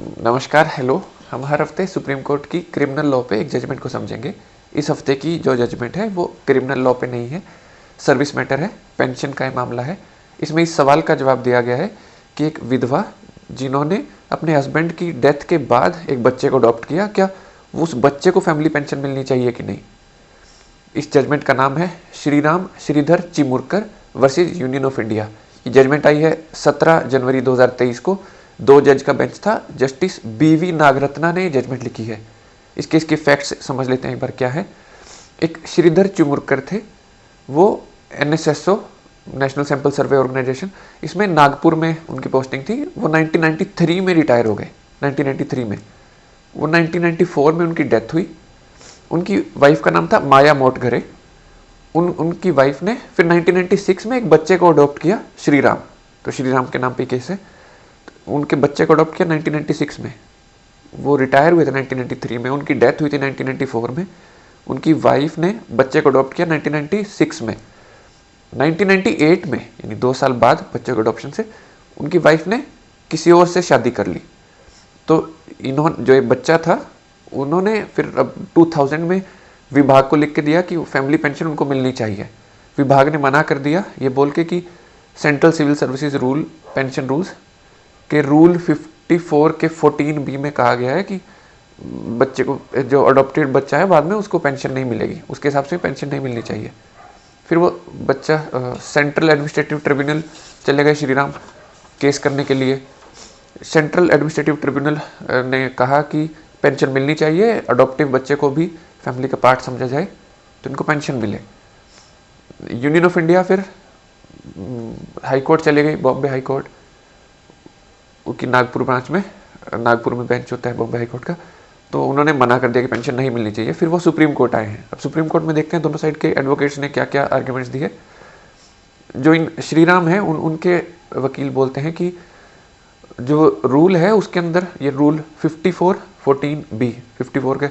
नमस्कार, हेलो। हम हर हफ्ते सुप्रीम कोर्ट की क्रिमिनल लॉ पे एक जजमेंट को समझेंगे। इस हफ्ते की जो जजमेंट है वो क्रिमिनल लॉ पे नहीं है, सर्विस मैटर है, पेंशन का मामला है। इसमें इस सवाल का जवाब दिया गया है कि एक विधवा जिन्होंने अपने हस्बैंड की डेथ के बाद एक बच्चे को अडॉप्ट किया, क्या उस बच्चे को फैमिली पेंशन मिलनी चाहिए कि नहीं। इस जजमेंट का नाम है Shriram Shridhar Chimurkar versus Union of India. ये जजमेंट आई है 17 जनवरी 2023 को। 2 जज का बेंच था। जस्टिस बीवी नागरत्ना ने जजमेंट लिखी है। इसके फैक्ट्स समझ लेते हैं एक बार क्या है। एक श्रीधर चिमुरकर थे, वो NSSO national sample survey organisation, इसमें नागपुर में उनकी पोस्टिंग थी। वो 1993 में रिटायर हो गए। 1993 में वो 1994 में उनकी डेथ हुई। उनकी वाइफ का नाम था माया मोटघरे। उनकी वाइफ ने फिर 1996 में एक बच्चे को अडॉप्ट किया, श्रीराम। तो श्रीराम के नाम पे केस है। उनके बच्चे को अडॉप्ट किया 1996 में। वो रिटायर हुए थे 1993 में। उनकी डेथ हुई थी 1994 में। उनकी वाइफ ने बच्चे को अडॉप्ट किया 1996 में। 1998 में यानी 2 साल बाद बच्चे को अडॉप्शन से उनकी वाइफ ने किसी और से शादी कर ली। तो इन्होंने जो एक बच्चा था, उन्होंने फिर अब 2000 में विभाग को लिख के दिया कि फैमिली पेंशन उनको मिलनी चाहिए। विभाग ने मना कर दिया ये बोल के कि central civil services rule, pension rules के रूल 54 के 14B में कहा गया है कि बच्चे को, जो अडॉप्टेड बच्चा है, बाद में उसको पेंशन नहीं मिलेगी, उसके हिसाब से पेंशन नहीं मिलनी चाहिए। फिर वो बच्चा सेंट्रल एडमिनिस्ट्रेटिव ट्रिब्यूनल चले गए श्रीराम केस करने के लिए। सेंट्रल एडमिनिस्ट्रेटिव ट्रिब्यूनल ने कहा कि पेंशन मिलनी चाहिए, अडॉप्टिव बच्चे को भी फैमिली का पार्ट समझा जाए तो इनको पेंशन मिले। यूनियन ऑफ इंडिया फिर हाई कोर्ट चले गई, बॉम्बे हाई कोर्ट की नागपुर ब्रांच में। नागपुर में बेंच होता है बॉम्बे हाई कोर्ट का। तो उन्होंने मना कर दिया कि पेंशन नहीं मिलनी चाहिए। फिर वो सुप्रीम कोर्ट आए हैं। अब सुप्रीम कोर्ट में देखते हैं दोनों साइड के एडवोकेट्स ने क्या क्या आर्ग्यूमेंट्स दिए। जो इन श्रीराम है उनके वकील बोलते हैं कि जो रूल है उसके अंदर, ये रूल 54 14B, 54 के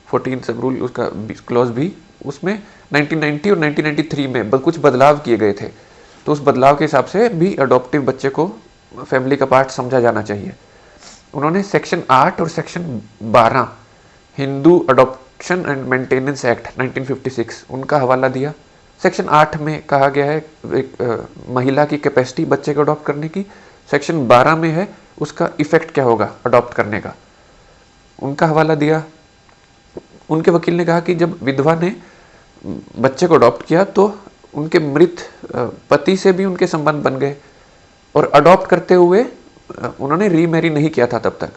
14 सब रूल, उसका क्लॉज भी, उसमें 1990 और 1993 में कुछ बदलाव किए गए थे। तो उस बदलाव के हिसाब से भी अडॉप्टिव बच्चे को फैमिली का पार्ट समझा जाना चाहिए। उन्होंने सेक्शन 8 और section 12 Hindu adoption and maintenance act 1956 उनका हवाला दिया। सेक्शन 8 में कहा गया है एक महिला की कैपेसिटी बच्चे को अडॉप्ट करने की। सेक्शन 12 में है उसका इफेक्ट क्या होगा अडॉप्ट करने का, उनका हवाला दिया। उनके वकील ने कहा कि जब विधवा ने बच्चे को अडॉप्ट किया तो उनके मृत पति से भी उनके संबंध बन गए, और अडॉप्ट करते हुए उन्होंने रीमैरी नहीं किया था तब तक,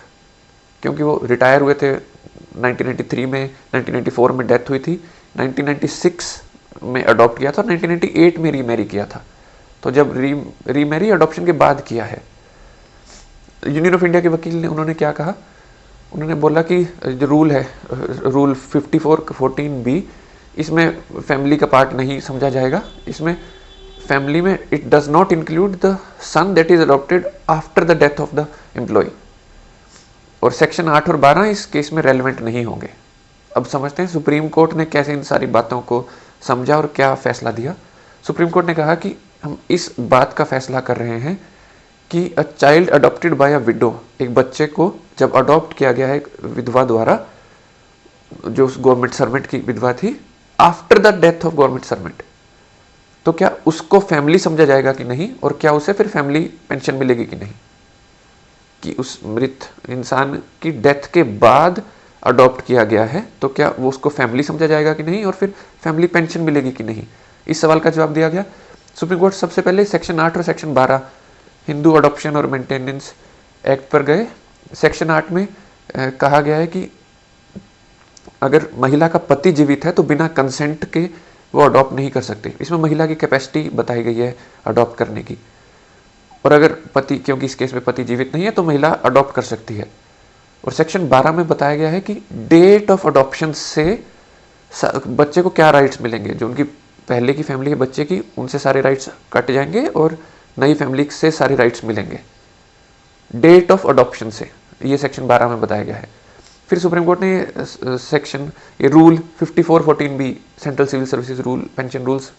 क्योंकि वो रिटायर हुए थे 1993 में। 1994 में डेथ हुई थी। 1996 में अडॉप्ट किया था, 1998 में रीमैरी किया था। तो जब रीमैरी अडॉप्शन के बाद किया है। यूनियन ऑफ इंडिया के वकील ने, उन्होंने क्या कहा, उन्होंने बोला कि जो रूल है, रूल 54 14B, इसमें फैमिली का पार्ट नहीं समझा जाएगा। इसमें फैमिली में it does not include the son that is adopted after the death of the employ. और सेक्शन 8 और 12 इस केस में रेलेवेंट नहीं होंगे। अब समझते हैं सुप्रीम कोर्ट ने कैसे इन सारी बातों को समझा और क्या फैसला दिया। सुप्रीम कोर्ट ने कहा कि हम इस बात का फैसला कर रहे हैं कि a child adopted by a window, एक बच्चे को जब अडॉप्ट किया गया है विधवा द्वारा, जो उस गवर्नमेंट सर्वेंट की विधवा थी, after the death of government servant, तो क्या उसको फैमिली समझा जाएगा कि नहीं, और क्या उसे फिर फैमिली पेंशन मिलेगी कि नहीं। कि उस मृत इंसान की डेथ के बाद अडॉप्ट किया गया है तो क्या वो उसको फैमिली समझा जाएगा कि नहीं, और फिर फैमिली पेंशन मिलेगी कि नहीं। इस सवाल का जवाब दिया गया। सुप्रीम कोर्ट सबसे पहले सेक्शन 8 और सेक्शन 12 हिंदू अडॉप्शन और मेंटेनेंस एक्ट पर गए। सेक्शन 8 में कहा गया है कि अगर महिला का पति जीवित है तो बिना कंसेंट के वो अडॉप्ट नहीं कर सकते। इसमें महिला की कैपेसिटी बताई गई है अडॉप्ट करने की। और अगर पति, क्योंकि इस केस में पति जीवित नहीं है, तो महिला अडॉप्ट कर सकती है। और सेक्शन 12 में बताया गया है कि डेट ऑफ अडॉप्शन से बच्चे को क्या राइट्स मिलेंगे। जो उनकी पहले की फैमिली है बच्चे की, उनसे सारे राइट्स कट जाएंगे और नई फैमिली से सारे राइट्स मिलेंगे डेट ऑफ अडॉप्शन से। ये सेक्शन 12 में बताया गया है। फिर सुप्रीम कोर्ट ने सेक्शन, ये rule 54 14B, central civil services rule, pension rules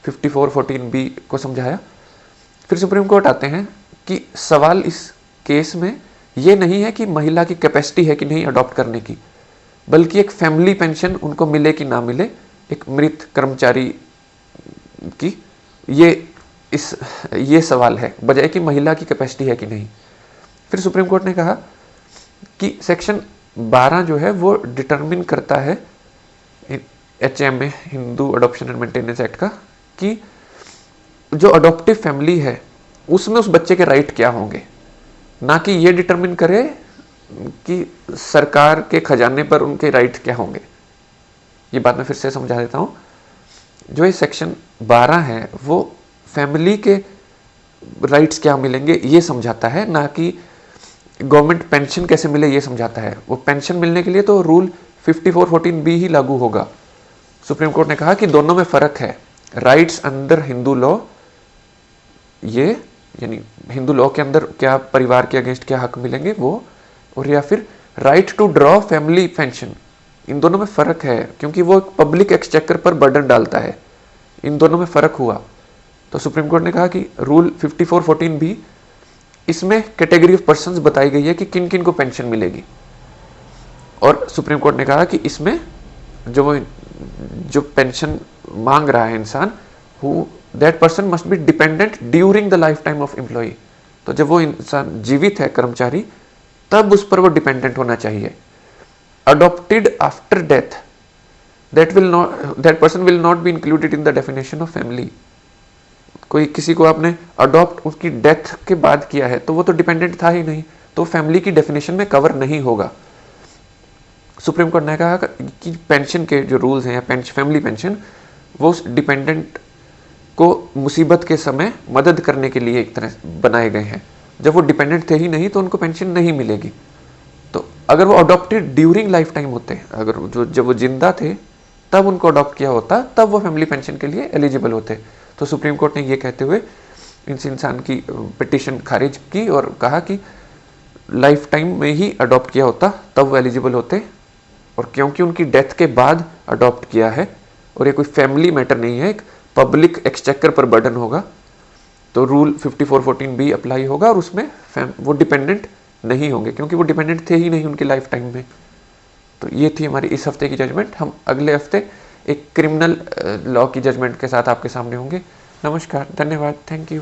54 14B को समझाया। फिर सुप्रीम कोर्ट आते हैं कि सवाल इस केस में ये नहीं है कि महिला की कैपेसिटी है कि नहीं अडॉप्ट करने की, बल्कि एक फैमिली पेंशन उनको मिले कि ना मिले, एक मृत कर्मचारी की, ये सवाल है, बजाय कि महिला की कैपेसिटी है कि नहीं। फिर सुप्रीम कोर्ट ने कहा कि सेक्शन 12 जो है वो डिटरमिन करता है HMA, Hindu adoption and maintenance act का, कि जो अडॉप्टिव फैमिली है उसमें उस बच्चे के राइट क्या होंगे, ना कि ये डिटरमिन करे कि सरकार के खजाने पर उनके राइट क्या होंगे। ये बात मैं फिर से समझा देता हूँ। जो ये सेक्शन 12 है वो फैमिली के राइट्स क्या मिलेंगे ये समझाता है, ना कि गवर्नमेंट पेंशन कैसे मिले ये समझाता है। वो पेंशन मिलने के लिए तो रूल 5414B ही लागू होगा। सुप्रीम कोर्ट ने कहा कि दोनों में फर्क है। राइट्स अंडर हिंदू लॉ, ये यानी हिंदू लॉ के अंदर क्या परिवार के अगेंस्ट क्या हक मिलेंगे वो, और या फिर right to draw family pension, इन दोनों में फर्क है, क्योंकि वो पब्लिक एक्सचेकर पर बर्डन डालता है। इन दोनों में फर्क हुआ तो सुप्रीम कोर्ट ने कहा कि रूल 5414B, इसमें कैटेगरी ऑफ पर्संस बताई गई है कि किन किन को पेंशन मिलेगी, और सुप्रीम कोर्ट ने कहा कि इसमें जो पेंशन मांग रहा है इंसान, that person must be dependent during the life time of employee. तो जब वो इंसान जीवित है, कर्मचारी, तब उस पर वो डिपेंडेंट होना चाहिए। Adopted after death, that person will not be included in the definition of family. कोई किसी को आपने अडॉप्ट उसकी डेथ के बाद किया है तो वो तो डिपेंडेंट था ही नहीं, तो फैमिली की डेफिनेशन में कवर नहीं होगा। सुप्रीम कोर्ट ने कहा कि पेंशन के जो रूल्स हैं, फैमिली पेंशन, वो डिपेंडेंट को मुसीबत के समय मदद करने के लिए एक तरह बनाए गए हैं। जब वो डिपेंडेंट थे ही नहीं तो उनको पेंशन नहीं मिलेगी। तो अगर वो अडॉप्टेड ड्यूरिंग लाइफ टाइम होते, अगर जब वो जिंदा थे तब उनको अडॉप्ट किया होता, तब वो फैमिली पेंशन के लिए एलिजिबल होते। तो सुप्रीम कोर्ट ने ये कहते हुए इस इंसान की पिटीशन खारिज की और कहा कि लाइफ टाइम में ही अडॉप्ट किया होता तब वो एलिजिबल होते, और क्योंकि उनकी डेथ के बाद अडॉप्ट किया है और ये कोई फैमिली मैटर नहीं है, एक पब्लिक एक्सचेकर पर बर्डन होगा, तो रूल 5414B अप्लाई होगा और उसमें वो डिपेंडेंट नहीं होंगे, क्योंकि वो डिपेंडेंट थे ही नहीं उनकी लाइफ टाइम में। तो ये थी हमारी इस हफ्ते की जजमेंट। हम अगले हफ्ते एक क्रिमिनल लॉ की जजमेंट के साथ आपके सामने होंगे। नमस्कार, धन्यवाद, थैंक यू।